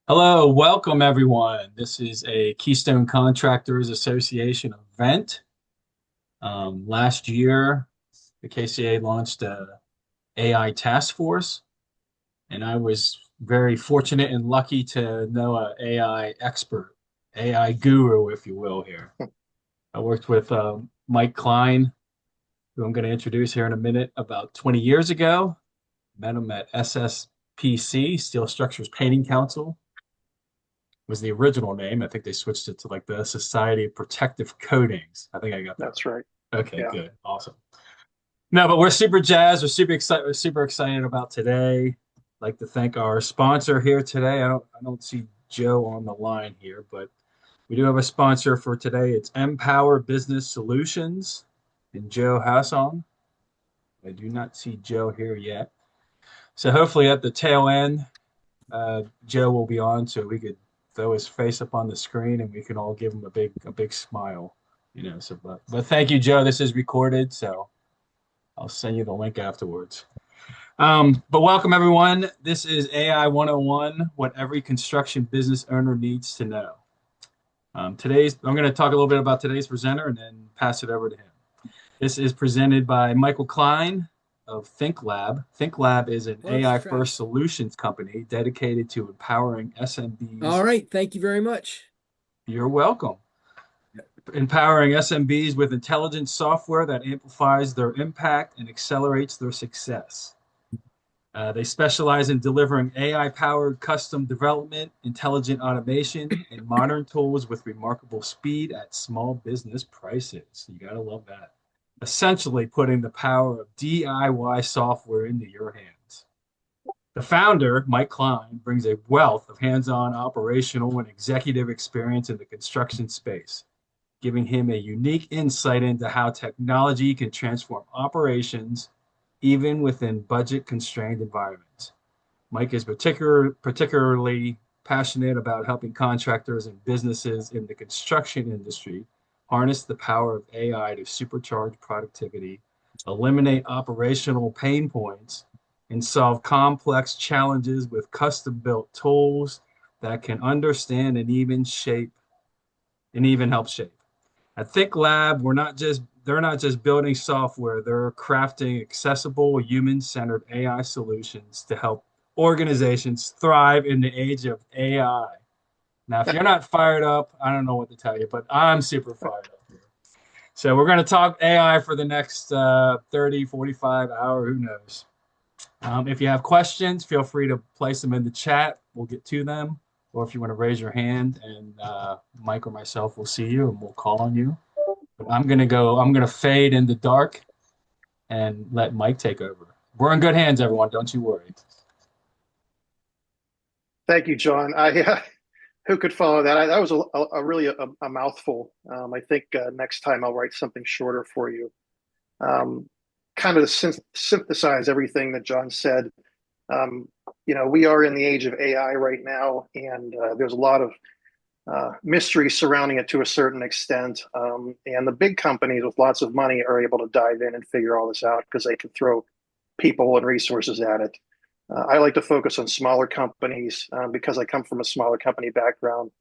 Hello, welcome everyone. This is a Keystone Contractors Association event. Last year, the KCA launched a AI task force, and I was very fortunate and lucky to know an AI expert, AI guru, if you will, here. I worked with Mike Kline, who I'm going to introduce here in a minute, about 20 years ago. Met him at SSPC, Steel Structures Painting Council. Was the original name. I think they switched it to like the Society of Protective Coatings. I think I got that That's right. right. Okay, Yeah. good. Awesome. No, but we're super jazzed. We're super excited about today. I'd like to thank our sponsor here today. I don't see Joe on the line here, but we do have a sponsor for today. It's Empower Business Solutions and Joe Hasson. I do not see Joe here yet. So hopefully at the tail end, Joe will be on so we could throw his face up on the screen and we can all give him a big smile, So, but thank you, Joe. This is recorded, so I'll send you the link afterwards. But welcome everyone. This is AI 101, what every construction business owner needs to know. I'm going to talk a little bit about today's presenter and then pass it over to him. This is presented by Michael Kline of ThnkLab. ThnkLab is an Let's AI try. first solutions company dedicated to empowering All SMBs. right. Thank you very much. You're welcome. Empowering SMBs with intelligent software that amplifies their impact and accelerates their success. They specialize in delivering AI-powered custom development, intelligent automation, and modern tools with remarkable speed at small business prices. You gotta love that. Essentially putting the power of DIY software into your hands. The founder, Mike Kline, brings a wealth of hands-on operational and executive experience in the construction space, giving him a unique insight into how technology can transform operations even within budget-constrained environments. Mike is particularly passionate about helping contractors and businesses in the construction industry harness the power of AI to supercharge productivity, eliminate operational pain points, and solve complex challenges with custom-built tools that can understand and even help shape. At ThnkLab, they're not just building software, they're crafting accessible, human-centered AI solutions to help organizations thrive in the age of AI. Now, if you're not fired up, I don't know what to tell you, but I'm super fired up here. So we're going to talk AI for the next 30, 45 hour, who knows. If you have questions, feel free to place them in the chat. We'll get to them. Or if you want to raise your hand and Mike or myself will see you and we'll call on you. But I'm going to fade in the dark and let Mike take over. We're in good hands, everyone. Don't you worry. Thank you, John. Who could follow that? That was a really a mouthful. I think next time I'll write something shorter for you. Kind of to synthesize everything that John said. We are in the age of AI right now, and there's a lot of mystery surrounding it to a certain extent. And the big companies with lots of money are able to dive in and figure all this out because they can throw people and resources at it. I like to focus on smaller companies because I come from a smaller company background.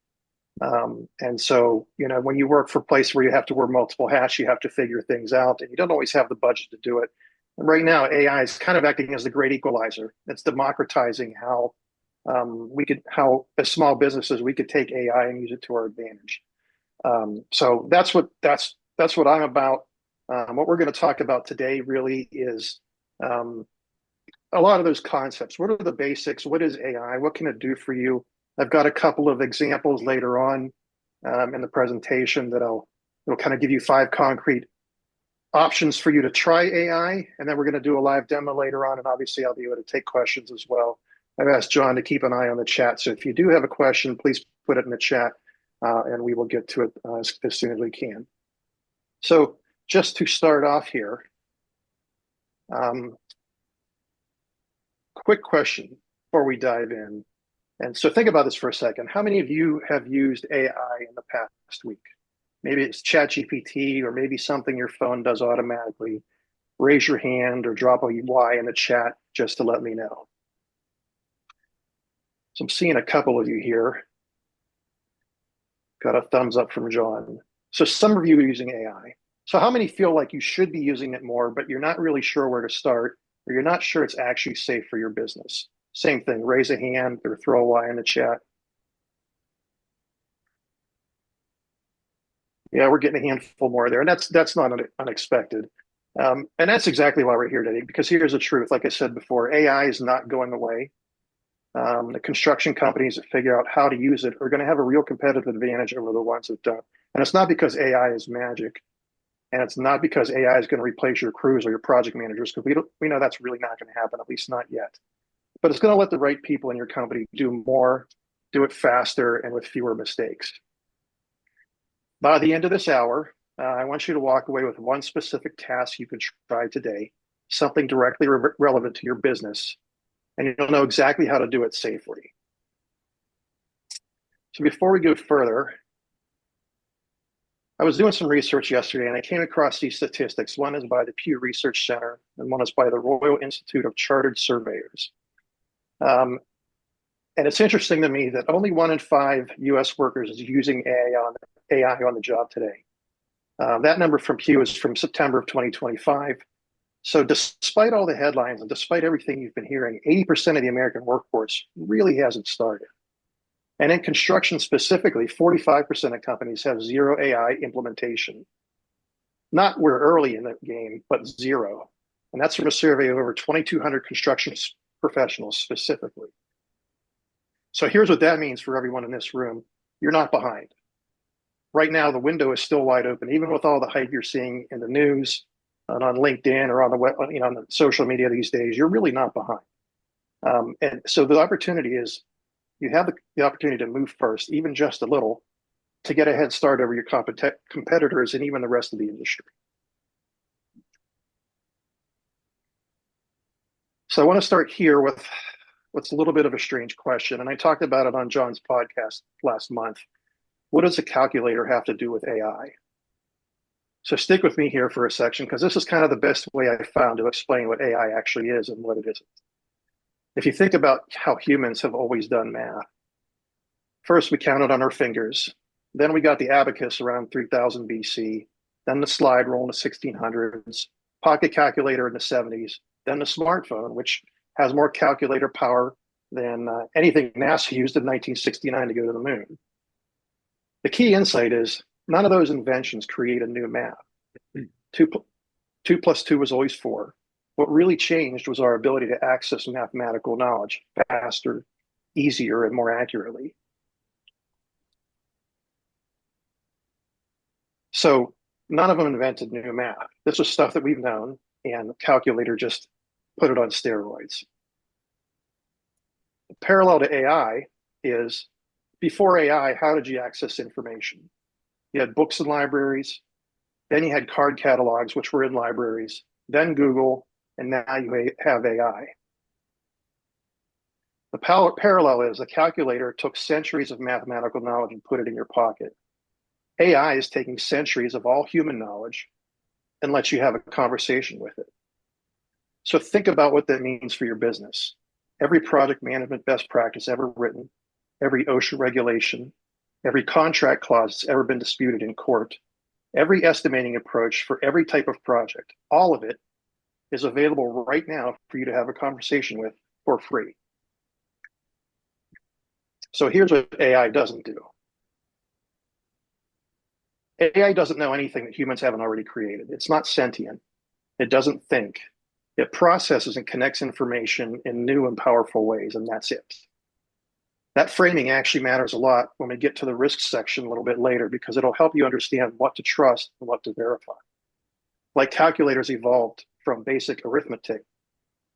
And so, when you work for a place where you have to wear multiple hats, you have to figure things out, and you don't always have the budget to do it. And right now, AI is kind of acting as the great equalizer. It's democratizing how as small businesses we could take AI and use it to our advantage. So that's what I'm about. What we're going to talk about today really is a lot of those concepts. What are the basics? What is AI? What can it do for you? I've got a couple of examples later on in the presentation it'll kind of give you 5 concrete options for you to try AI, and then we're going to do a live demo later on, and obviously I'll be able to take questions as well. I've asked John to keep an eye on the chat, so if you do have a question, please put it in the chat, and we will get to it as soon as we can. So just to start off here, quick question before we dive in. And so think about this for a second. How many of you have used AI in the past week? Maybe it's ChatGPT, or maybe something your phone does automatically. Raise your hand or drop a Y in the chat just to let me know. So I'm seeing a couple of you here. Got a thumbs up from John. So some of you are using AI. So how many feel like you should be using it more, but you're not really sure where to start, or you're not sure it's actually safe for your business? Same thing, raise a hand or throw a Y in the chat. Yeah, we're getting a handful more there, and that's not unexpected. And that's exactly why we're here today, because here's the truth. Like I said before, AI is not going away. The construction companies that figure out how to use it are going to have a real competitive advantage over the ones that don't. And it's not because AI is magic, and it's not because AI is going to replace your crews or your project managers, because we know that's really not going to happen, at least not yet. But it's going to let the right people in your company do more, do it faster, and with fewer mistakes. By the end of this hour, I want you to walk away with one specific task you can try today, something directly relevant to your business, and you'll know exactly how to do it safely. So before we go further, I was doing some research yesterday and I came across these statistics. One is by the Pew Research Center and one is by the Royal Institute of Chartered Surveyors. And it's interesting to me that only 1 in 5 US workers is using AI on the job today. That number from Pew is from September of 2025. So despite all the headlines and despite everything you've been hearing, 80% of the American workforce really hasn't started. And in construction specifically, 45% of companies have zero AI implementation. Not we're early in the game, but zero. And that's from a survey of over 2,200 construction professionals specifically. So here's what that means for everyone in this room. You're not behind. Right now, the window is still wide open, even with all the hype you're seeing in the news and on LinkedIn or on the web, on the social media these days. You're really not behind. And so the opportunity is you have the opportunity to move first, even just a little, to get a head start over your competitors and even the rest of the industry. So I want to start here with what's a little bit of a strange question. And I talked about it on John's podcast last month. What does a calculator have to do with AI? So stick with me here for a section, because this is kind of the best way I found to explain what AI actually is and what it isn't. If you think about how humans have always done math, first we counted on our fingers, then we got the abacus around 3000 BC, then the slide rule in the 1600s, pocket calculator in the 70s, then the smartphone, which has more calculator power than anything NASA used in 1969 to go to the moon. The key insight is none of those inventions create a new math. Two, 2 + 2 was always 4. What really changed was our ability to access mathematical knowledge faster, easier, and more accurately. So none of them invented new math. This was stuff that we've known, and the calculator just put it on steroids. The parallel to AI is before AI, how did you access information? You had books in libraries, then you had card catalogs, which were in libraries, then Google, and now you have AI. The parallel is the calculator took centuries of mathematical knowledge and put it in your pocket. AI is taking centuries of all human knowledge and lets you have a conversation with it. So think about what that means for your business. Every project management best practice ever written, every OSHA regulation, every contract clause that's ever been disputed in court, every estimating approach for every type of project, all of it is available right now for you to have a conversation with for free. So here's what AI doesn't do. AI doesn't know anything that humans haven't already created. It's not sentient. It doesn't think. It processes and connects information in new and powerful ways, and that's it. That framing actually matters a lot when we get to the risk section a little bit later, because it'll help you understand what to trust and what to verify. Like calculators evolved from basic arithmetic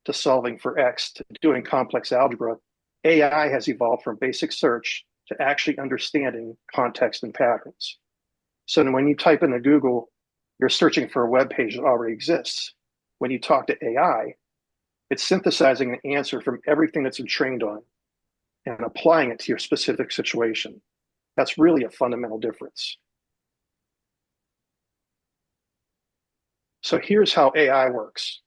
to solving for X to doing complex algebra, AI has evolved from basic search to actually understanding context and patterns. So when you type into Google, you're searching for a web page that already exists. When you talk to AI, it's synthesizing an answer from everything that's been trained on and applying it to your specific situation. That's really a fundamental difference. So here's how AI works.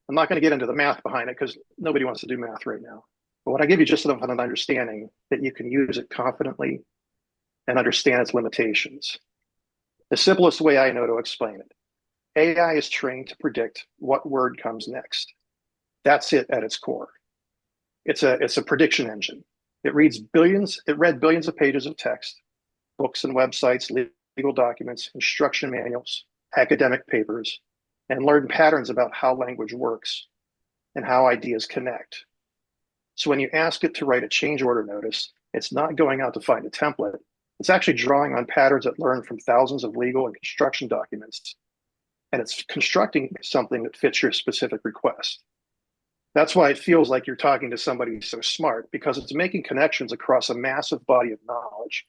I'm not going to get into the math behind it because nobody wants to do math right now. But when I give you just enough of an understanding that you can use it confidently and understand its limitations. The simplest way I know to explain it, AI is trained to predict what word comes next. That's it at its core. It's a prediction engine. It read billions of pages of text, books and websites, legal documents, instruction manuals, academic papers, and learned patterns about how language works and how ideas connect. So when you ask it to write a change order notice, it's not going out to find a template. It's actually drawing on patterns it learned from thousands of legal and construction documents, and it's constructing something that fits your specific request. That's why it feels like you're talking to somebody so smart, because it's making connections across a massive body of knowledge.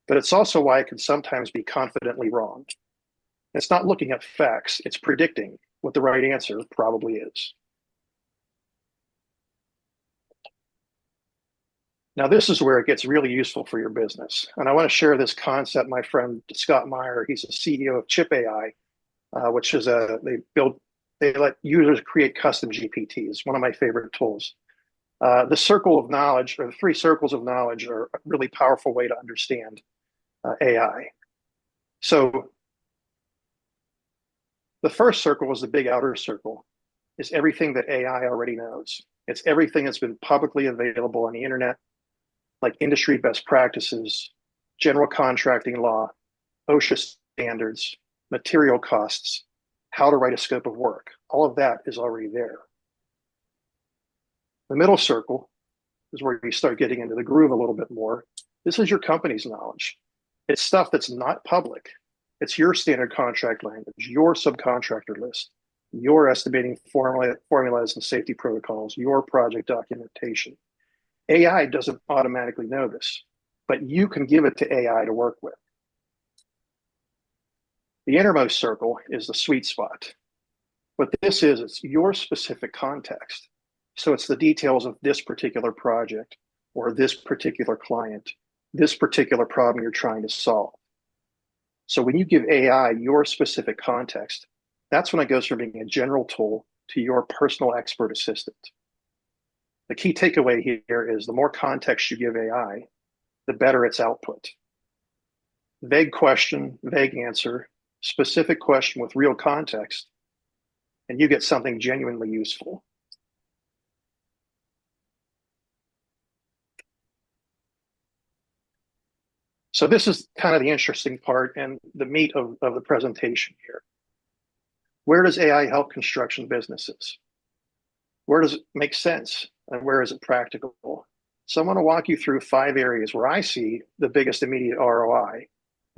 But it's also why it can sometimes be confidently wrong. It's not looking at facts, it's predicting what the right answer probably is. Now, this is where it gets really useful for your business. And I want to share this concept. My friend Scott Meyer, he's the CEO of Chip AI, which is they let users create custom GPTs, one of my favorite tools. The circle of knowledge, or the three circles of knowledge, are a really powerful way to understand AI. So the first circle is the big outer circle, is everything that AI already knows. It's everything that's been publicly available on the internet, like industry best practices, general contracting law, OSHA standards, material costs, how to write a scope of work. All of that is already there. The middle circle is where you start getting into the groove a little bit more. This is your company's knowledge. It's stuff that's not public. It's your standard contract language, your subcontractor list, your estimating formulas and safety protocols, your project documentation. AI doesn't automatically know this, but you can give it to AI to work with. The innermost circle is the sweet spot. What this is, it's your specific context. So it's the details of this particular project or this particular client, this particular problem you're trying to solve. So when you give AI your specific context, that's when it goes from being a general tool to your personal expert assistant. The key takeaway here is the more context you give AI, the better its output. Vague question, vague answer, specific question with real context, and you get something genuinely useful. So this is kind of the interesting part and the meat of the presentation here. Where does AI help construction businesses? Where does it make sense? And where is it practical? So I'm going to walk you through 5 areas where I see the biggest immediate ROI,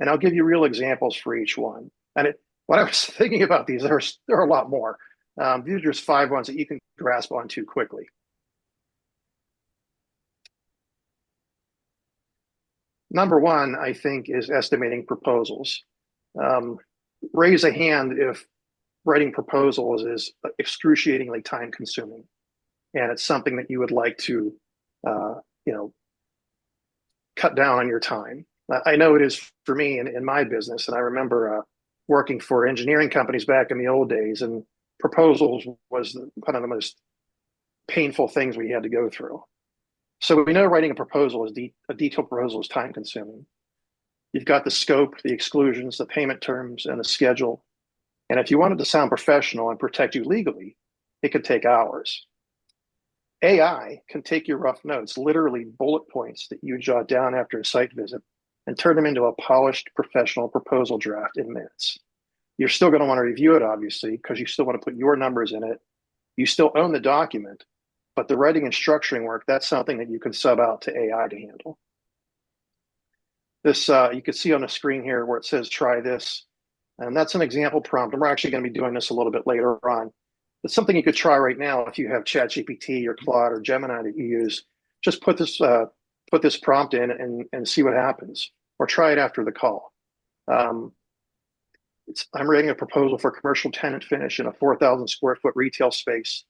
and I'll give you real examples for each one. And when I was thinking about these, there are a lot more. These are just 5 ones that you can grasp onto quickly. Number one, I think, is estimating proposals. Raise a hand if writing proposals is excruciatingly time consuming, and it's something that you would like to, cut down on your time. I know it is for me in my business, and I remember working for engineering companies back in the old days, and proposals was one of the most painful things we had to go through. So we know writing a proposal a detailed proposal is time consuming. You've got the scope, the exclusions, the payment terms, and the schedule. And if you wanted to sound professional and protect you legally, it could take hours. AI can take your rough notes, literally bullet points that you jot down after a site visit, and turn them into a polished professional proposal draft in minutes. You're still going to want to review it, obviously, because you still want to put your numbers in it. You still own the document, but the writing and structuring work, that's something that you can sub out to AI to handle. This, you can see on the screen here where it says, try this. And that's an example prompt. And we're actually going to be doing this a little bit later on. It's something you could try right now if you have ChatGPT or Claude or Gemini that you use. Just put this prompt in and see what happens, or try it after the call. I'm writing a proposal for commercial tenant finish in a 4,000 square foot retail space.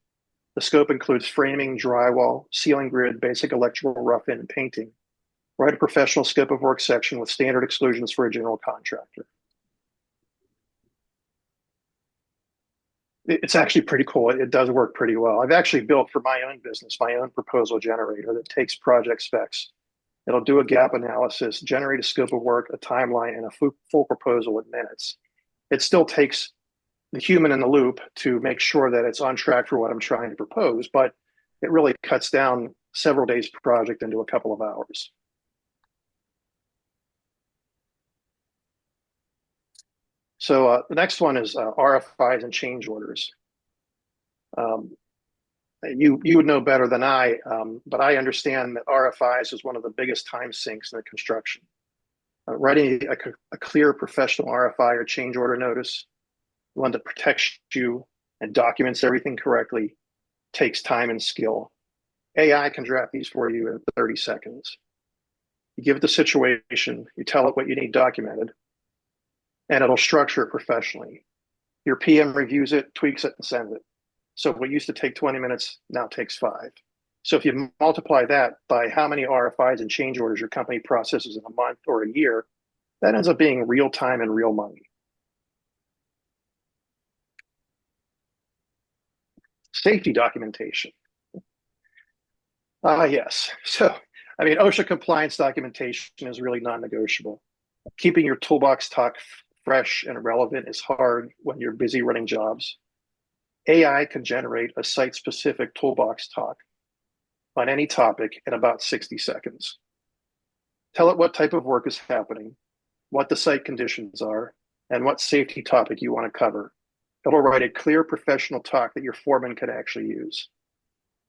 The scope includes framing, drywall, ceiling grid, basic electrical rough-in, and painting. Write a professional scope of work section with standard exclusions for a general contractor. It's actually pretty cool. It does work pretty well. I've actually built for my own business my own proposal generator that takes project specs. It'll do a gap analysis, generate a scope of work, a timeline, and a full proposal in minutes. It still takes the human in the loop to make sure that it's on track for what I'm trying to propose, but it really cuts down several days project into a couple of hours. So the next one is RFIs and change orders. Um, you would know better than I, but I understand that RFIs is one of the biggest time sinks in the construction. Writing a clear professional RFI or change order notice, one that protects you and documents everything correctly, takes time and skill. AI can draft these for you in 30 seconds. You give it the situation, you tell it what you need documented, and it'll structure it professionally. Your PM reviews it, tweaks it, and sends it. So what used to take 20 minutes now takes 5. So if you multiply that by how many RFIs and change orders your company processes in a month or a year, that ends up being real time and real money. Safety documentation. Yes. So, I mean, OSHA compliance documentation is really non-negotiable. Keeping your toolbox talk fresh and relevant is hard when you're busy running jobs. AI can generate a site-specific toolbox talk on any topic in about 60 seconds. Tell it what type of work is happening, what the site conditions are, and what safety topic you want to cover. It'll write a clear professional talk that your foreman can actually use.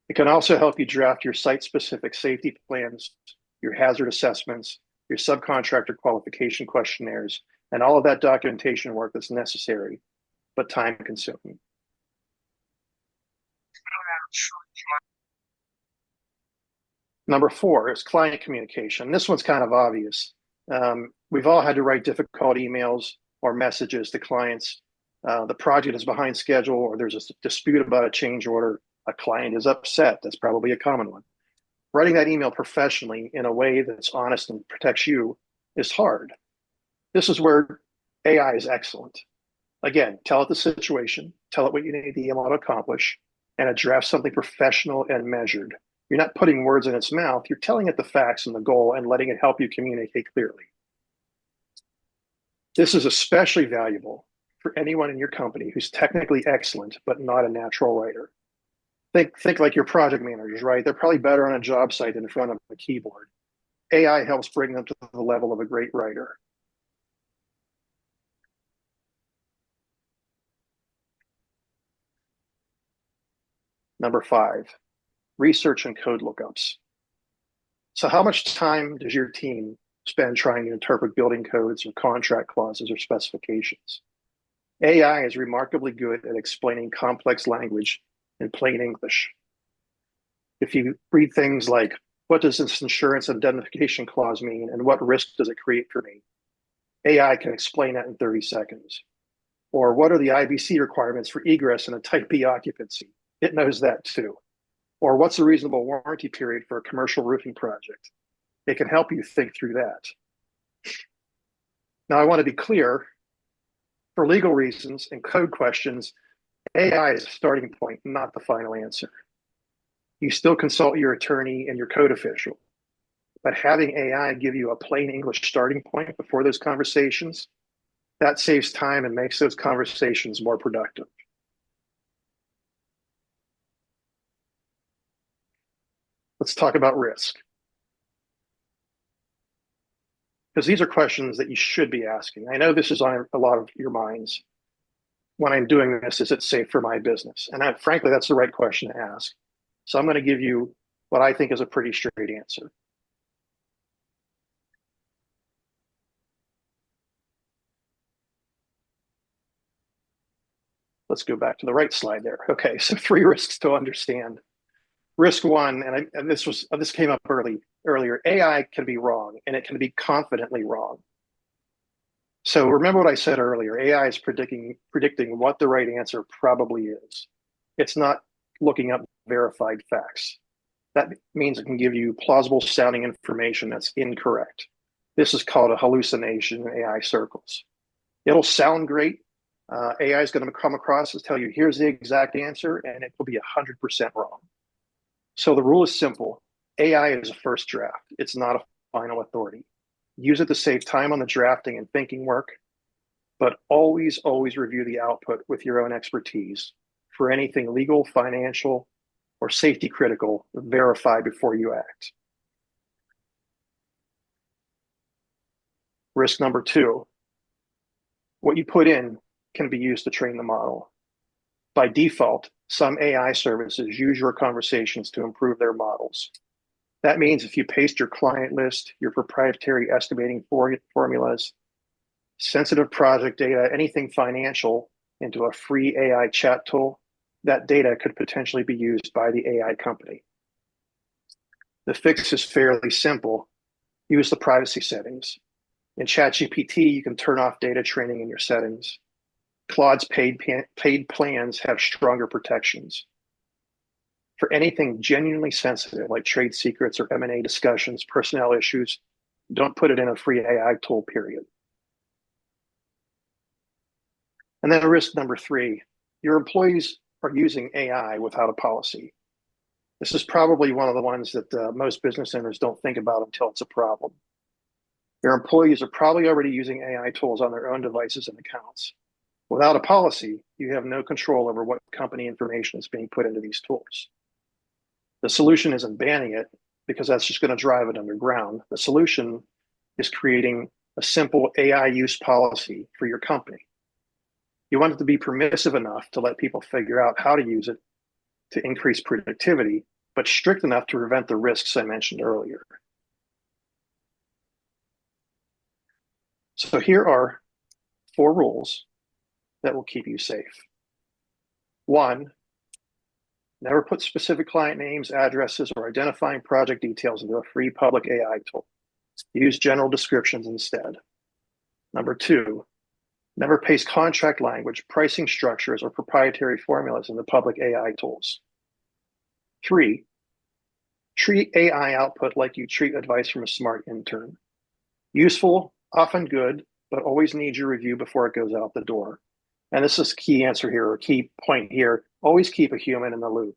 It can also help you draft your site-specific safety plans, your hazard assessments, your subcontractor qualification questionnaires, and all of that documentation work that's necessary, but time-consuming. Number 4 is client communication. This one's kind of obvious. We've all had to write difficult emails or messages to clients. The project is behind schedule, or there's a dispute about a change order. A client is upset. That's probably a common one. Writing that email professionally in a way that's honest and protects you is hard. This is where AI is excellent. Again, tell it the situation, tell it what you need the email to accomplish, and it drafts something professional and measured. You're not putting words in its mouth, you're telling it the facts and the goal and letting it help you communicate clearly. This is especially valuable for anyone in your company who's technically excellent, but not a natural writer. Think like your project managers, right? They're probably better on a job site than in front of a keyboard. AI helps bring them to the level of a great writer. Number 5, research and code lookups. So how much time does your team spend trying to interpret building codes or contract clauses or specifications? AI is remarkably good at explaining complex language in plain English. If you read things like, what does this insurance indemnification clause mean and what risk does it create for me? AI can explain that in 30 seconds. Or what are the IBC requirements for egress in a type B occupancy? It knows that too. Or what's a reasonable warranty period for a commercial roofing project? It can help you think through that. Now, I want to be clear, for legal reasons and code questions, AI is a starting point, not the final answer. You still consult your attorney and your code official, but having AI give you a plain English starting point before those conversations, that saves time and makes those conversations more productive. Let's talk about risk. Because these are questions that you should be asking. I know this is on a lot of your minds. When I'm doing this, is it safe for my business? And frankly, that's the right question to ask. So I'm going to give you what I think is a pretty straight answer. Let's go back to the right slide there. Okay, so 3 risks to understand. Risk 1, and this came up earlier. AI can be wrong, and it can be confidently wrong. So remember what I said earlier. AI is predicting what the right answer probably is. It's not looking up verified facts. That means it can give you plausible sounding information that's incorrect. This is called a hallucination in AI circles. It'll sound great, AI is going to come across and tell you, here's the exact answer, and it will be 100% wrong. So the rule is simple. AI is a first draft. It's not a final authority. Use it to save time on the drafting and thinking work, but always, always review the output with your own expertise. For anything legal, financial, or safety critical, verify before you act. Risk number 2, what you put in can be used to train the model. By default, some AI services use your conversations to improve their models. That means if you paste your client list, your proprietary estimating formulas, sensitive project data, anything financial into a free AI chat tool, that data could potentially be used by the AI company. The fix is fairly simple. Use the privacy settings. In ChatGPT, you can turn off data training in your settings. Claude's paid plans have stronger protections. For anything genuinely sensitive, like trade secrets or M&A discussions, personnel issues, don't put it in a free AI tool, period. And then risk number 3, your employees are using AI without a policy. This is probably one of the ones that most business owners don't think about until it's a problem. Your employees are probably already using AI tools on their own devices and accounts. Without a policy, you have no control over what company information is being put into these tools. The solution isn't banning it, because that's just going to drive it underground. The solution is creating a simple AI use policy for your company. You want it to be permissive enough to let people figure out how to use it to increase productivity, but strict enough to prevent the risks I mentioned earlier. So here are 4 rules that will keep you safe. 1, never put specific client names, addresses, or identifying project details into a free public AI tool. Use general descriptions instead. Number 2, never paste contract language, pricing structures, or proprietary formulas into public AI tools. 3, treat AI output like you treat advice from a smart intern. Useful, often good, but always needs your review before it goes out the door. And this is key answer here, or key point here. Always keep a human in the loop.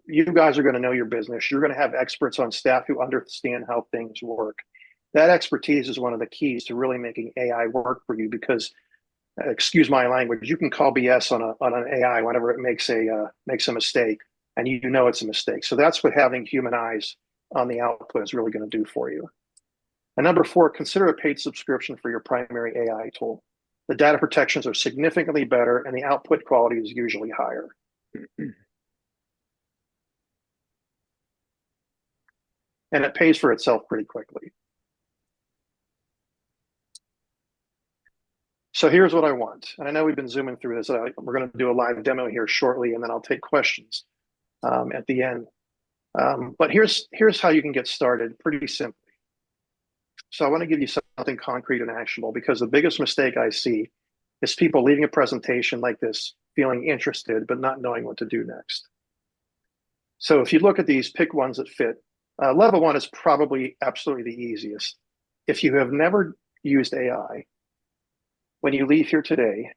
You guys are going to know your business. You're going to have experts on staff who understand how things work. That expertise is one of the keys to really making AI work for you, because, excuse my language, you can call BS on an AI whenever it makes a mistake, and you know it's a mistake. So that's what having human eyes on the output is really going to do for you. And number 4, consider a paid subscription for your primary AI tool. The data protections are significantly better, and the output quality is usually higher. And it pays for itself pretty quickly. So here's what I want. And I know we've been zooming through this. We're going to do a live demo here shortly, and then I'll take questions at the end. But here's how you can get started pretty simply. So I want to give you something concrete and actionable, because the biggest mistake I see is people leaving a presentation like this feeling interested but not knowing what to do next. So if you look at these, pick ones that fit. Level 1 is probably absolutely the easiest. If you have never used AI, when you leave here today,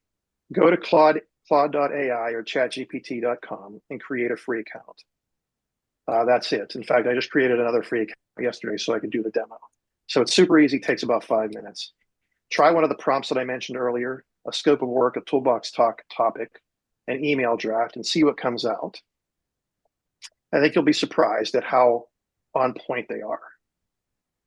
go to Claude.ai or ChatGPT.com and create a free account. That's it. In fact, I just created another free account yesterday so I could do the demo. So it's super easy, takes about 5 minutes. Try one of the prompts that I mentioned earlier, a scope of work, a toolbox topic, an email draft, and see what comes out. I think you'll be surprised at how on point they are.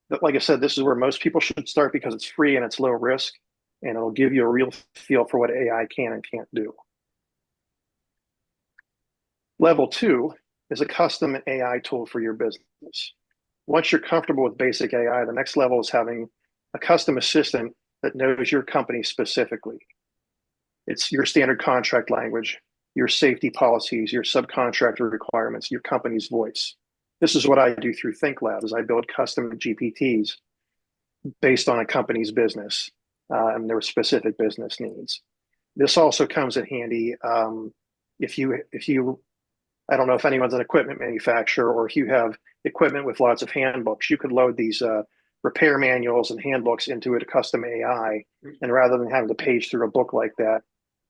But like I said, this is where most people should start, because it's free and it's low risk, and it'll give you a real feel for what AI can and can't do. Level 2 is a custom AI tool for your business. Once you're comfortable with basic AI, the next level is having a custom assistant that knows your company specifically. It's your standard contract language, your safety policies, your subcontractor requirements, your company's voice. This is what I do through ThnkLab, is I build custom GPTs based on a company's business and their specific business needs. This also comes in handy if you, I don't know if anyone's an equipment manufacturer, or if you have equipment with lots of handbooks, you could load these repair manuals and handbooks into a custom AI. And rather than having to page through a book like that,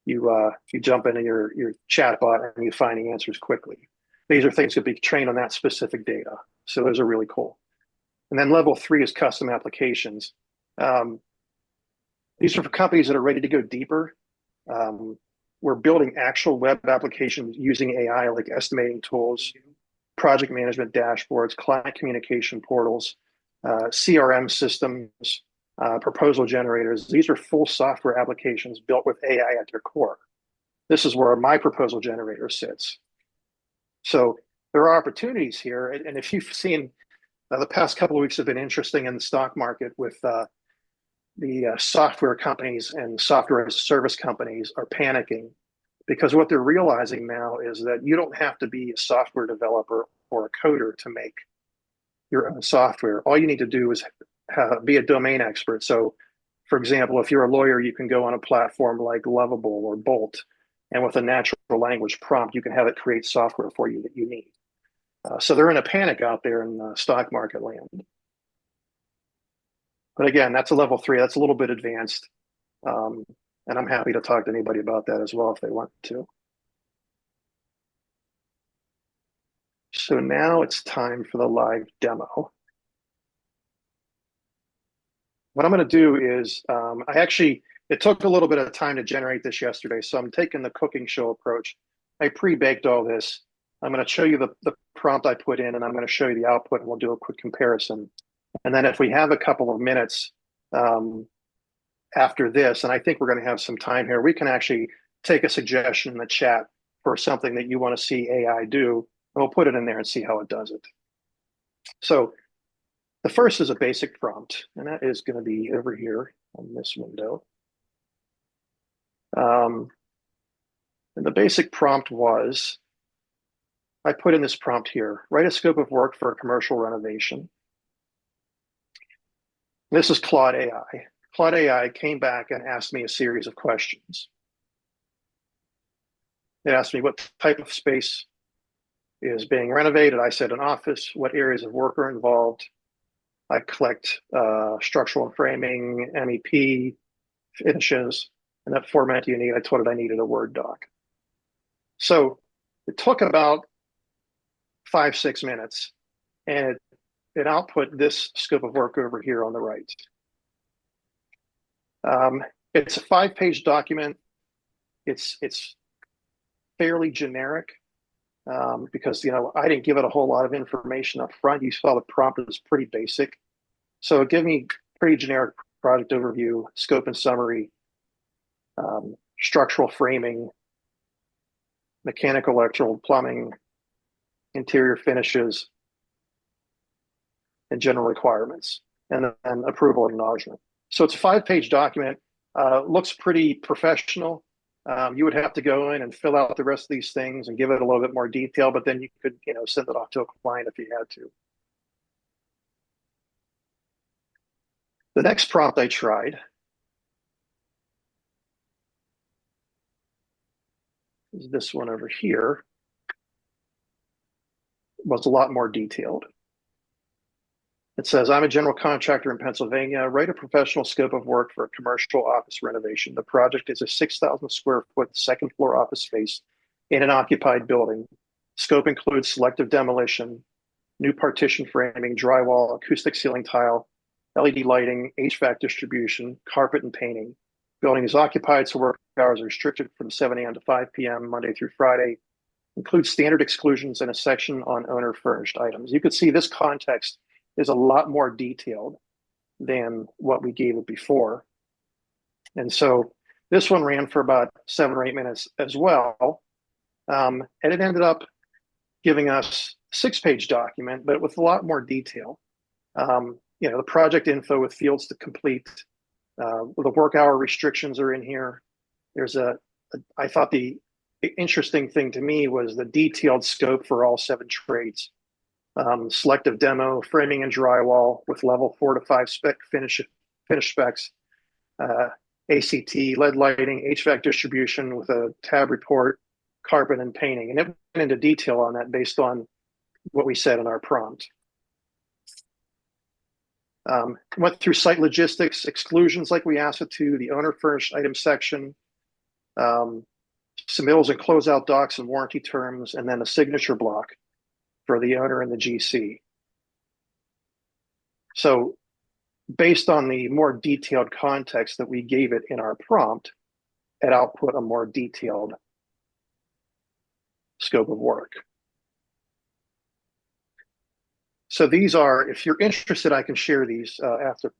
you jump into your chatbot and you find the answers quickly. These are things that be trained on that specific data. So those are really cool. And then level 3 is custom applications. Um, these are for companies that are ready to go deeper. Um, we're building actual web applications using AI, like estimating tools, project management dashboards, client communication portals, CRM systems, proposal generators. These are full software applications built with AI at their core. This is where my proposal generator sits. So there are opportunities here. And if you've seen the past couple of weeks have been interesting in the stock market with the software companies and software as a service companies are panicking because what they're realizing now is that you don't have to be a software developer or a coder to make your own software. All you need to do is be a domain expert. So, for example, if you're a lawyer, you can go on a platform like Lovable or Bolt, and with a natural language prompt, you can have it create software for you that you need. So they're in a panic out there in stock market land. But again, that's a level 3. That's a little bit advanced. Um, and I'm happy to talk to anybody about that as well if they want to. So now it's time for the live demo. What I'm going to do is it took a little bit of time to generate this yesterday. So I'm taking the cooking show approach. I pre-baked all this. I'm going to show you the prompt I put in, and I'm going to show you the output, and we'll do a quick comparison. And then if we have a couple of minutes after this, and I think we're going to have some time here, we can actually take a suggestion in the chat for something that you want to see AI do, and we'll put it in there and see how it does it. So the first is a basic prompt, and that is going to be over here on this window. And the basic prompt was, I put in this prompt here, write a scope of work for a commercial renovation. This is Claude AI. Claude AI came back and asked me a series of questions. It asked me what type of space is being renovated. I said an office. What areas of work are involved? I collect structural and framing, MEP, finishes, and that format you need. I told it I needed a Word doc. So it took about 5-6 minutes, and it output this scope of work over here on the right. It's a 5-page document. It's fairly generic because I didn't give it a whole lot of information up front. You saw the prompt was pretty basic, so it gave me pretty generic project overview, scope and summary, structural framing, mechanical, electrical, plumbing, interior finishes, and general requirements, and then approval and acknowledgement. So it's a 5-page document. Looks pretty professional. You would have to go in and fill out the rest of these things and give it a little bit more detail, but then you could, send it off to a client if you had to. The next prompt I tried is this one over here. It was a lot more detailed. It says, I'm a general contractor in Pennsylvania. Write a professional scope of work for a commercial office renovation. The project is a 6,000 square foot second floor office space in an occupied building. Scope includes selective demolition, new partition framing, drywall, acoustic ceiling tile, LED lighting, HVAC distribution, carpet and painting. Building is occupied, so work hours are restricted from 7 a.m. to 5 p.m. Monday through Friday. Includes standard exclusions and a section on owner furnished items. You could see this context is a lot more detailed than what we gave it before. And so this one ran for about 7 or 8 minutes as well. And it ended up giving us a 6-page document, but with a lot more detail. The project info with fields to complete. The work hour restrictions are in here. I thought the interesting thing to me was the detailed scope for all 7 trades. Selective demo, framing and drywall with level 4 to 5 finish specs, ACT, LED lighting, HVAC distribution with a tab report, carpet and painting. And it went into detail on that based on what we said in our prompt. Went through site logistics, exclusions like we asked it to, the owner furnished item section, um, submittals and closeout docs and warranty terms, and then a signature block for the owner and the GC. So based on the more detailed context that we gave it in our prompt, it output a more detailed scope of work. So these are, if you're interested, I can share these after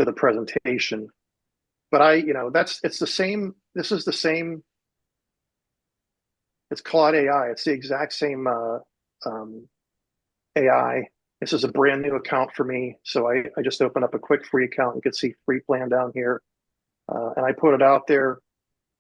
the presentation. But it's the same. This is the same. It's Claude AI. It's the exact same AI. This is a brand new account for me. So I just opened up a quick free account. You can see free plan down here. And I put it out there.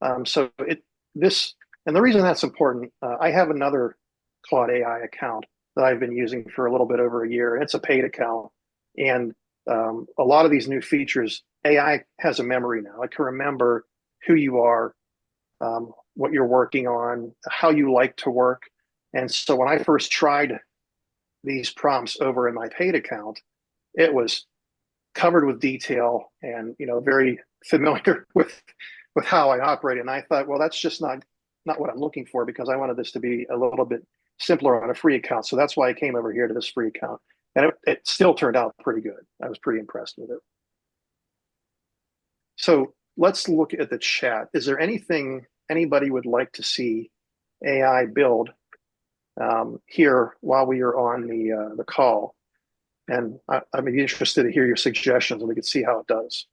And the reason that's important, I have another Claude AI account that I've been using for a little bit over a year. It's a paid account. And a lot of these new features, AI has a memory now. It can remember who you are, what you're working on, how you like to work. And so when I first tried these prompts over in my paid account, it was covered with detail and very familiar with how I operate. And I thought, well, that's just not what I'm looking for, because I wanted this to be a little bit simpler on a free account. So that's why I came over here to this free account. And it still turned out pretty good. I was pretty impressed with it. So let's look at the chat. Is there anything anybody would like to see AI build here while we are on the call? And I'd be interested to hear your suggestions, and we can see how it does.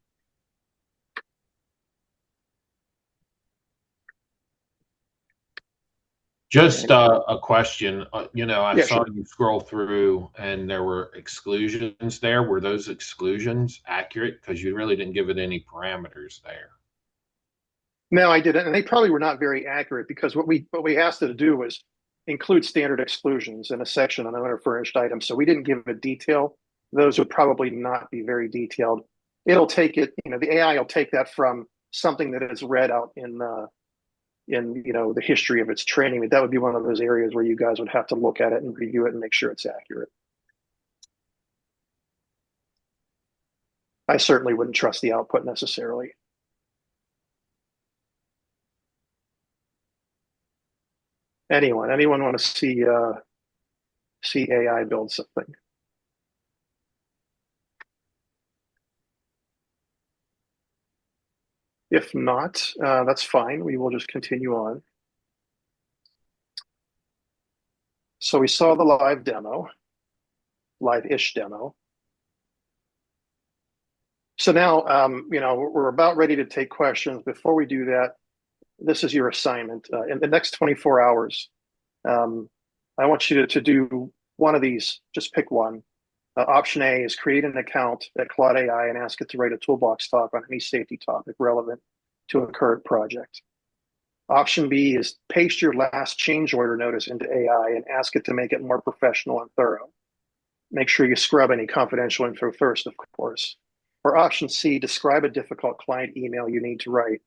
Just a question. I saw Sure. you scroll through and there were exclusions there. Were those exclusions accurate? Because you really didn't give it any parameters there. No, I didn't, and they probably were not very accurate, because what we asked it to do was include standard exclusions in a section on owner furnished items. So we didn't give it detail. Those would probably not be very detailed. It'll take it, the AI will take that from something that is read out in the history of its training. But that would be one of those areas where you guys would have to look at it and review it and make sure it's accurate. I certainly wouldn't trust the output necessarily. Anyone want to see AI build something? If not, that's fine. We will just continue on. So we saw the live-ish demo. So now, we're about ready to take questions. Before we do that, this is your assignment. In the next 24 hours, I want you to do one of these. Just pick one. Option A is create an account at Claude AI and ask it to write a toolbox talk on any safety topic relevant to a current project. Option B is paste your last change order notice into AI and ask it to make it more professional and thorough. Make sure you scrub any confidential info first, of course. Or option C, describe a difficult client email you need to write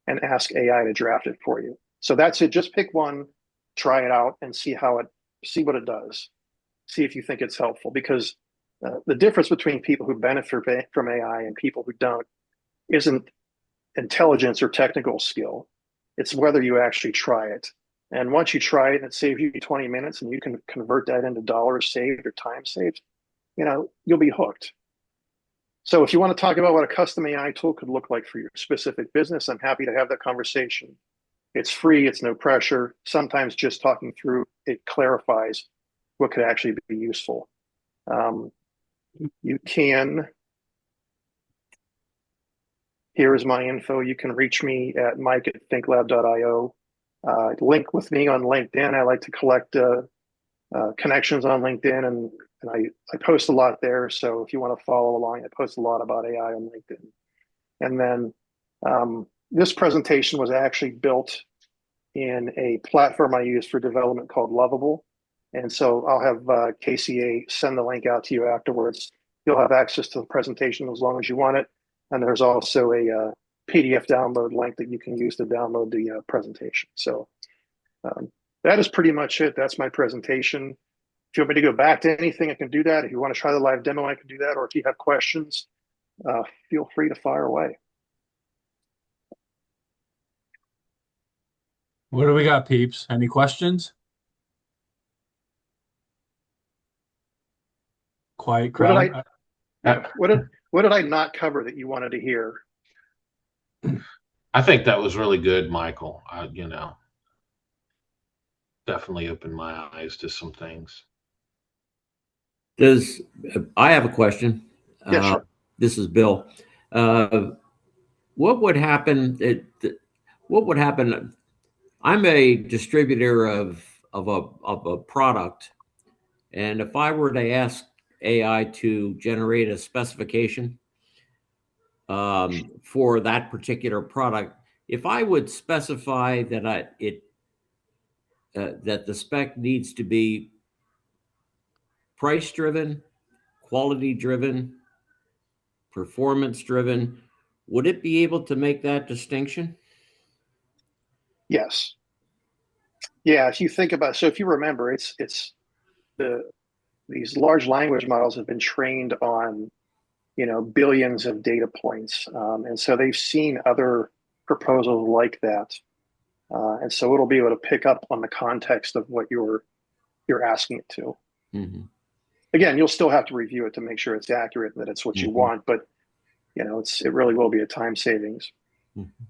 and ask AI to draft it for you. So that's it. Just pick one, try it out, and see what it does. See if you think it's helpful, because the difference between people who benefit from AI and people who don't isn't intelligence or technical skill. It's whether you actually try it. And once you try it and it saves you 20 minutes and you can convert that into dollars saved or time saved, you'll be hooked. So if you want to talk about what a custom AI tool could look like for your specific business, I'm happy to have that conversation. It's free, it's no pressure. Sometimes just talking through it clarifies what could actually be useful. You can, here is my info. You can reach me at mike@thinklab.io. Link with me on LinkedIn. I like to collect connections on LinkedIn, and I post a lot there. So if you want to follow along, I post a lot about AI on LinkedIn. And then this presentation was actually built in a platform I use for development called Lovable. And so I'll have KCA send the link out to you afterwards. You'll have access to the presentation as long as you want it. And there's also a PDF download link that you can use to download the presentation. So that is pretty much it. That's my presentation. If you want me to go back to anything, I can do that. If you want to try the live demo, I can do that. Or if you have questions, feel free to fire away. What do we got, peeps? Any questions? Quiet What did crowd. I, I, yeah, what did I not cover that you wanted to hear? I think that was really good, Michael. Definitely opened my eyes to some things. Does I have a question? Yeah, Uh, sure. this is Bill. Uh, what would happen? What would happen? I'm a distributor of a product, and if I were to ask AI to generate a specification for that particular product, if I would specify that that the spec needs to be price driven, quality driven, performance driven, would it be able to make that distinction? Yes. Yeah, if you think about, so if you remember, it's the these large language models have been trained on, billions of data points, and so they've seen other proposals like that, and so it'll be able to pick up on the context of what you're asking it to. Mm-hmm. Again, you'll still have to review it to make sure it's accurate and that it's what you Mm-hmm. want, but it really will be a time savings. Mm-hmm.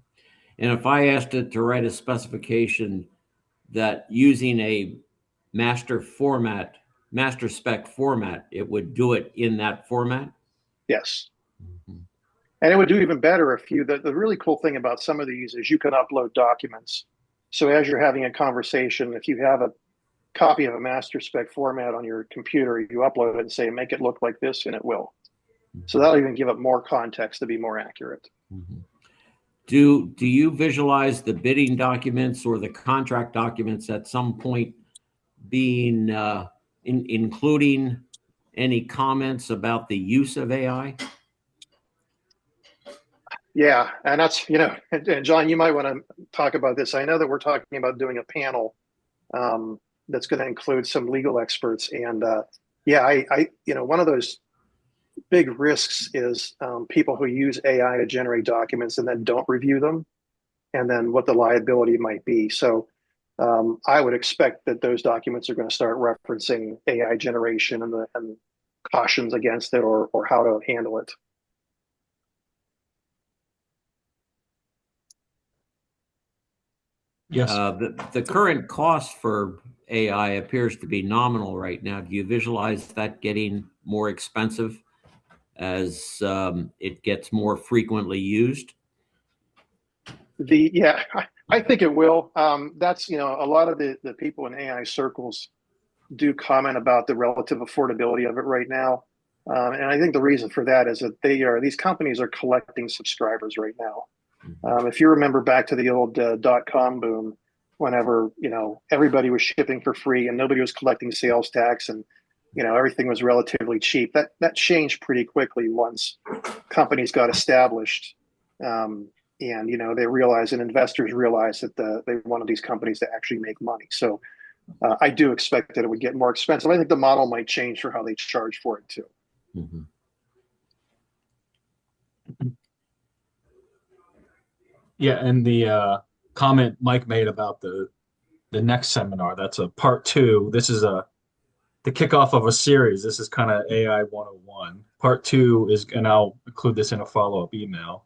And if I asked it to write a specification that using a master format, master spec format, it would do it in that format? Yes. Mm-hmm. And it would do even better if the really cool thing about some of these is you can upload documents. So as you're having a conversation, if you have a copy of a master spec format on your computer, you upload it and say, make it look like this, and it will. So that'll even give it more context to be more accurate. Mm-hmm. Do you visualize the bidding documents or the contract documents at some point being including any comments about the use of AI? Yeah. And that's, and John, you might want to talk about this. I know that we're talking about doing a panel that's going to include some legal experts. And yeah, one of those big risks is people who use AI to generate documents and then don't review them, and then what the liability might be. So I would expect that those documents are going to start referencing AI generation and cautions against it, or how to handle it. Yes. The current cost for AI appears to be nominal right now. Do you visualize that getting more expensive as it gets more frequently used? Yeah, I think it will. That's a lot of the people in AI circles do comment about the relative affordability of it right now. And I think the reason for that is that these companies are collecting subscribers right now. If you remember back to the old .com boom, whenever everybody was shipping for free and nobody was collecting sales tax, and everything was relatively cheap. That changed pretty quickly once companies got established, and they realized, and investors realized that they wanted these companies to actually make money. So I do expect that it would get more expensive. I think the model might change for how they charge for it too. Mm-hmm. Yeah, and the comment Mike made about the next seminar, that's a part two. This is the kickoff of a series. This is kind of AI 101. Part two is, and I'll include this in a follow-up email.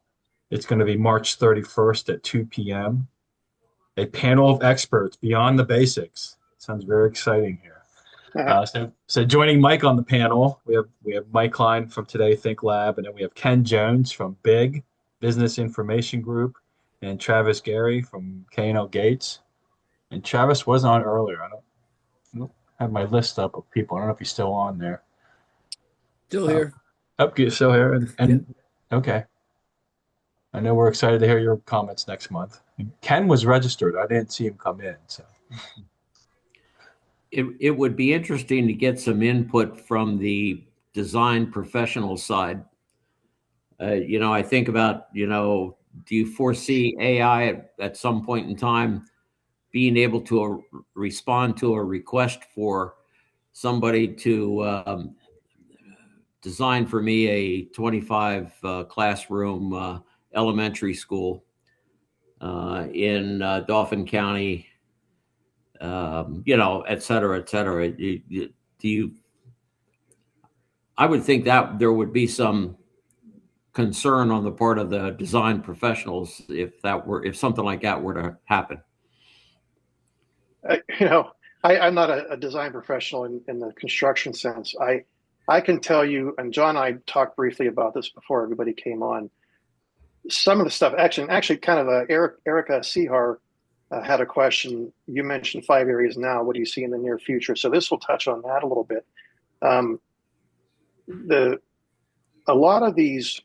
It's going to be March 31st at 2 p.m. A panel of experts beyond the basics. Sounds very exciting here. So joining Mike on the panel, we have Mike Kline from Today ThnkLab, and then we have Ken Jones from Big Business Information Group, and Travis Gary from K&L Gates. And Travis was on earlier. I don't have my list up of people. I don't know if he's still on there. Still Uh, here. Good, still here, Yeah. and okay. I know we're excited to hear your comments next month. And Ken was registered. I didn't see him come in, so. It would be interesting to get some input from the design professional side. I think about, do you foresee AI at some point in time being able to respond to a request for somebody to design for me a 25 classroom elementary school? in Dauphin County, et cetera, et cetera. I would think that there would be some concern on the part of the design professionals if something like that were to happen. I'm not a design professional in the construction sense. I can tell you, and John and I talked briefly about this before everybody came on. Some of the stuff, actually, kind of Erica Sehar had a question. You mentioned 5 areas now. What do you see in the near future? So this will touch on that a little bit. A lot of these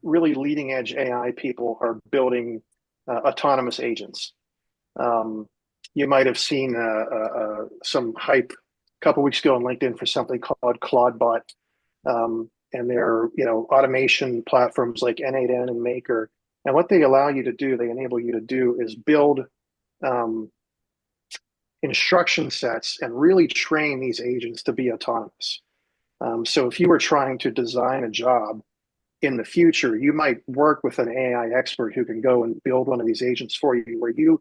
really leading edge AI people are building autonomous agents. You might have seen some hype a couple weeks ago on LinkedIn for something called Claudebot. And they're automation platforms like N8N and Maker. And what they allow you to do, they enable you to do, is build instruction sets and really train these agents to be autonomous. So if you were trying to design a job in the future, you might work with an AI expert who can go and build one of these agents for you, where you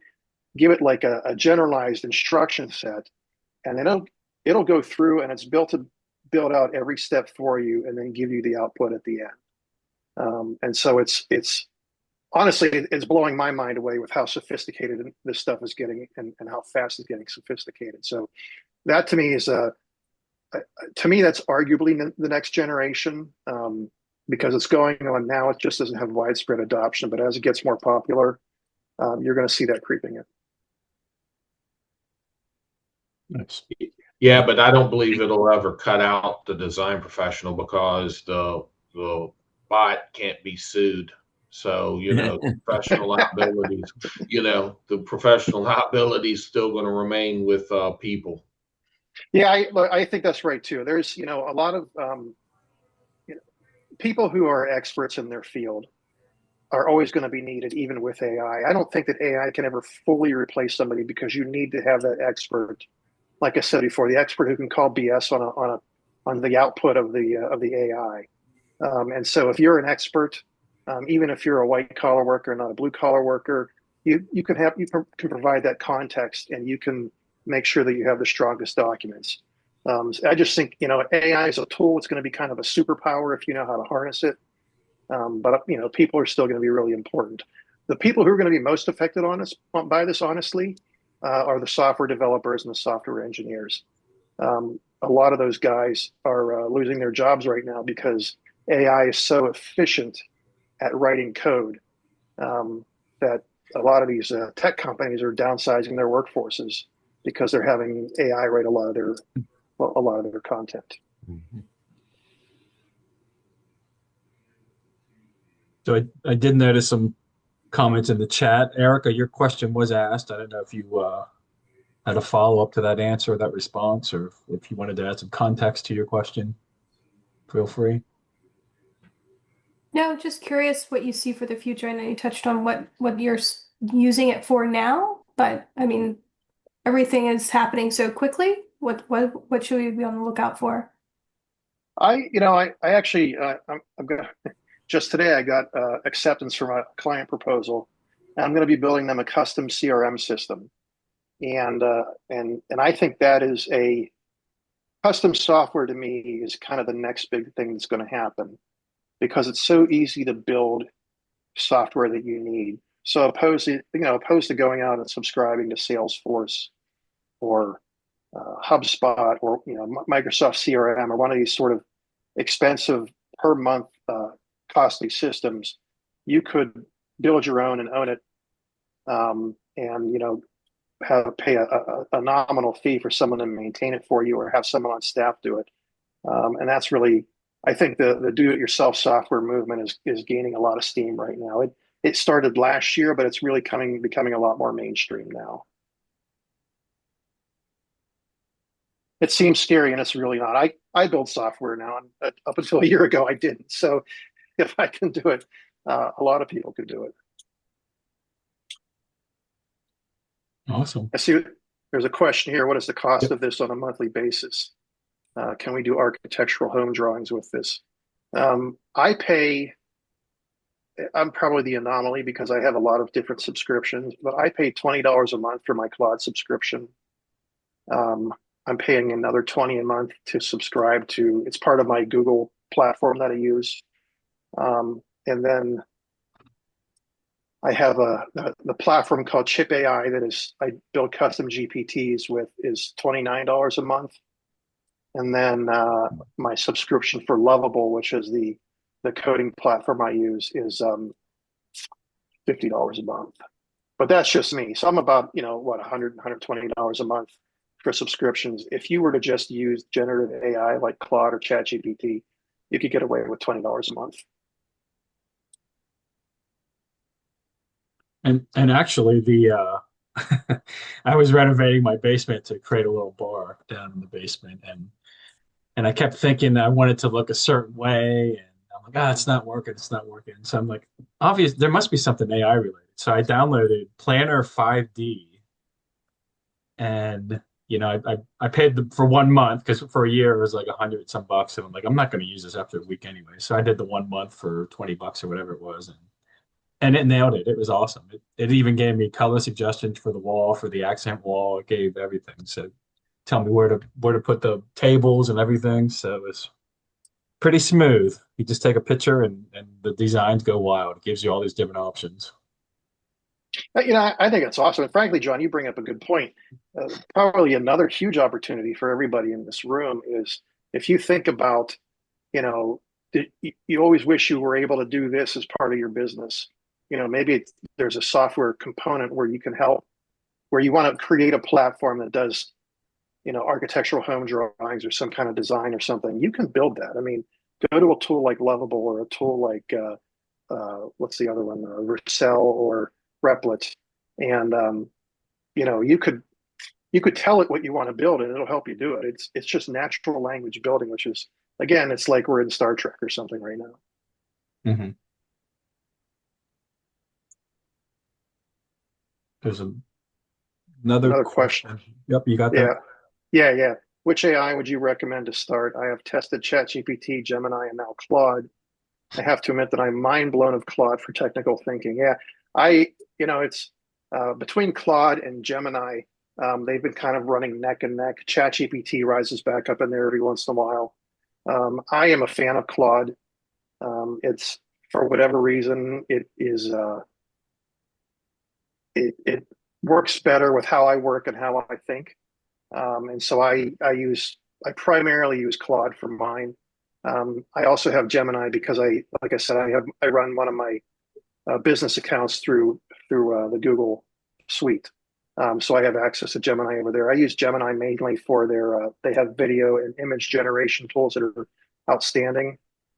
give it like a generalized instruction set, and then it'll go through and it's built to build out every step for you and then give you the output at the end. And so it's honestly, it's blowing my mind away with how sophisticated this stuff is getting and how fast it's getting sophisticated. So that to me is that's arguably the next generation, because it's going on now. It just doesn't have widespread adoption, but as it gets more popular, you're going to see that creeping in. Nice. Yeah, but I don't believe it'll ever cut out the design professional, because the bot can't be sued. So, professional liabilities, the professional liability is still going to remain with people. Yeah, I think that's right too. There's, a lot of people who are experts in their field are always going to be needed, even with AI. I don't think that AI can ever fully replace somebody, because you need to have that expert. Like I said before, the expert who can call BS on the output of the AI. And so if you're an expert, even if you're a white collar worker, not a blue collar worker, you can provide that context, and you can make sure that you have the strongest documents. I just think AI is a tool. It's going to be kind of a superpower if you know how to harness it. But people are still going to be really important. The people who are going to be most affected by this, honestly, are the software developers and the software engineers. A lot of those guys are losing their jobs right now because AI is so efficient at writing code that a lot of these tech companies are downsizing their workforces because they're having AI write a lot of their content. Mm-hmm. So I did notice some comments in the chat. Erica, your question was asked. I don't know if you had a follow-up to that answer or that response, or if you wanted to add some context to your question, feel free. No, just curious what you see for the future. I know you touched on what you're using it for now, but I mean, everything is happening so quickly. What should we be on the lookout for? I actually I'm gonna just today I got acceptance from a client proposal, and I'm going to be building them a custom CRM system, and I think that is a custom software. To me, is kind of the next big thing that's going to happen, because it's so easy to build software that you need. So opposed to going out and subscribing to Salesforce or HubSpot or Microsoft CRM or one of these sort of expensive per month costly systems, you could build your own and own it, and pay a nominal fee for someone to maintain it for you, or have someone on staff do it. And that's really, I think the do-it-yourself software movement is gaining a lot of steam right now. It started last year, but it's really becoming a lot more mainstream now. It seems scary, and it's really not. I build software now, and up until a year ago, I didn't. So if I can do it, a lot of people could do it. Awesome. I see there's a question here. What is the cost of this on a monthly basis? Can we do architectural home drawings with this? I pay I'm probably the anomaly because I have a lot of different subscriptions, but I pay $20 a month for my Claude subscription. I'm paying another 20 a month to subscribe to. It's part of my Google platform that I use. And then I have the platform called Chip AI that is I build custom GPTs with is $29 a month. And then my subscription for Lovable, which is the coding platform I use, is $50 a month. But that's just me. So I'm about, what, $100, $120 a month for subscriptions. If you were to just use generative AI like Claude or ChatGPT, you could get away with $20 a month. And actually, I was renovating my basement to create a little bar down in the basement, and I kept thinking I wanted to look a certain way, and I'm like, it's not working, it's not working. So I'm like, obvious, there must be something AI related. So I downloaded Planner 5D, and I paid for 1 month because for a year it was like 100 some bucks, and I'm like, I'm not going to use this after a week anyway. So I did the 1 month for 20 bucks or whatever it was, and it nailed it. It was awesome. It even gave me color suggestions for the wall, for the accent wall. It gave everything. So tell me where to put the tables and everything. So it was pretty smooth. You just take a picture and the designs go wild. It gives you all these different options. I think it's awesome. And frankly, John, you bring up a good point. Probably another huge opportunity for everybody in this room is if you think about, you always wish you were able to do this as part of your business. Maybe there's a software component where you can help, where you want to create a platform that does, architectural home drawings or some kind of design or something. You can build that. I mean, go to a tool like Lovable or a tool like, what's the other one, Vercel or Replit, and you could tell it what you want to build, and it'll help you do it. It's just natural language building, which is, again, it's like we're in Star Trek or something right now. Mm-hmm. There's another question. Yep, you got that. Yeah. Which AI would you recommend to start? I have tested ChatGPT, Gemini, and now Claude. I have to admit that I'm mind blown of Claude for technical thinking. Yeah, it's between Claude and Gemini. They've been kind of running neck and neck. ChatGPT rises back up in there every once in a while. I am a fan of Claude. It's for whatever reason it is. It works better with how I work and how I think. And so I primarily use Claude for mine. I also have Gemini because like I said, I run one of my business accounts through the Google Suite. So I have access to Gemini over there. I use Gemini mainly for they have video and image generation tools that are outstanding.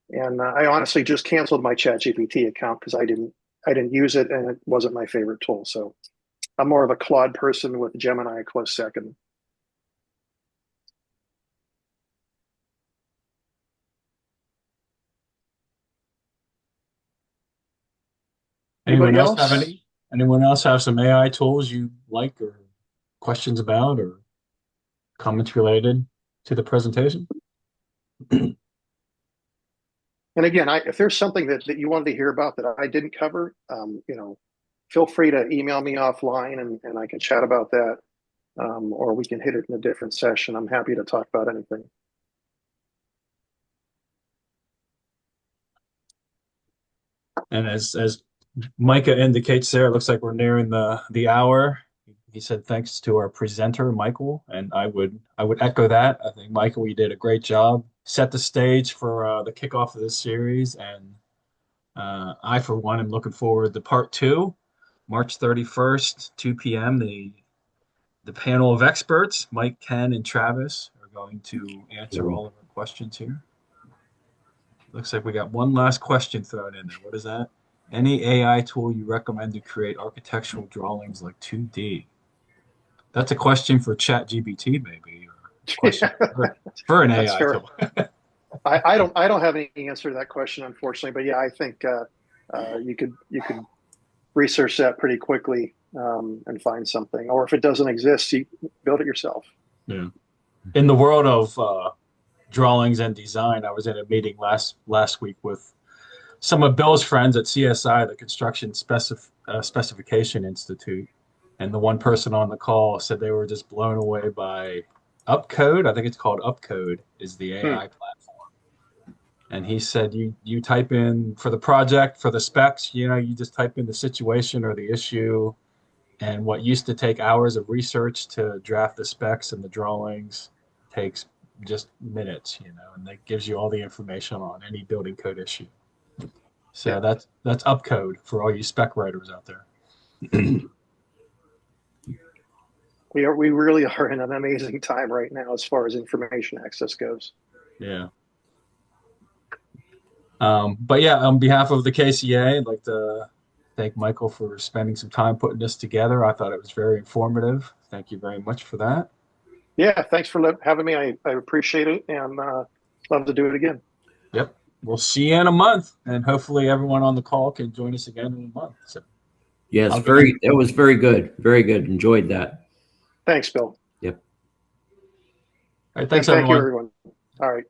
And I honestly just canceled my ChatGPT account because I didn't use it and it wasn't my favorite tool. So I'm more of a Claude person with Gemini a close second. Anyone else have some AI tools you like or questions about or comments related to the presentation? And again, if there's something that you wanted to hear about that I didn't cover, feel free to email me offline and I can chat about that, or we can hit it in a different session. I'm happy to talk about anything. And as Micah indicates there, it looks like we're nearing the hour. He said thanks to our presenter, Michael, and I would echo that. I think, Michael, you did a great job. Set the stage for the kickoff of this series, and I, for one, am looking forward to part 2, March 31st, 2 p.m. The panel of experts, Mike, Ken, and Travis, are going to answer all of our questions here. Looks like we got one last question thrown in there. What is that? Any AI tool you recommend to create architectural drawings like 2D? That's a question for ChatGPT, maybe, or a question for an AI tool. I don't have any answer to that question, unfortunately. But yeah, I think you could research that pretty quickly and find something. Or if it doesn't exist, you build it yourself. Yeah. In the world of drawings and design, I was in a meeting last week with some of Bill's friends at CSI, the Construction Specification Institute, and the one person on the call said they were just blown away by Upcode. I think it's called Upcode, is the AI platform. And he said you type in for the project, for the specs, you just type in the situation or the issue, and what used to take hours of research to draft the specs and the drawings takes just minutes, and that gives you all the information on any building code issue. So that's Upcode for all you spec writers out there. We really are in an amazing time right now as far as information access goes. Yeah. But yeah, on behalf of the KCA, I'd like to thank Michael for spending some time putting this together. I thought it was very informative. Thank you very much for that. Yeah, thanks for having me. I appreciate it, and love to do it again. Yep. We'll see you in a month, and hopefully everyone on the call can join us again in a month. So, yes, it was very good. Very good. Enjoyed that. Thanks, Bill. Yep. All right, thanks, everyone. Thank you, everyone. All right.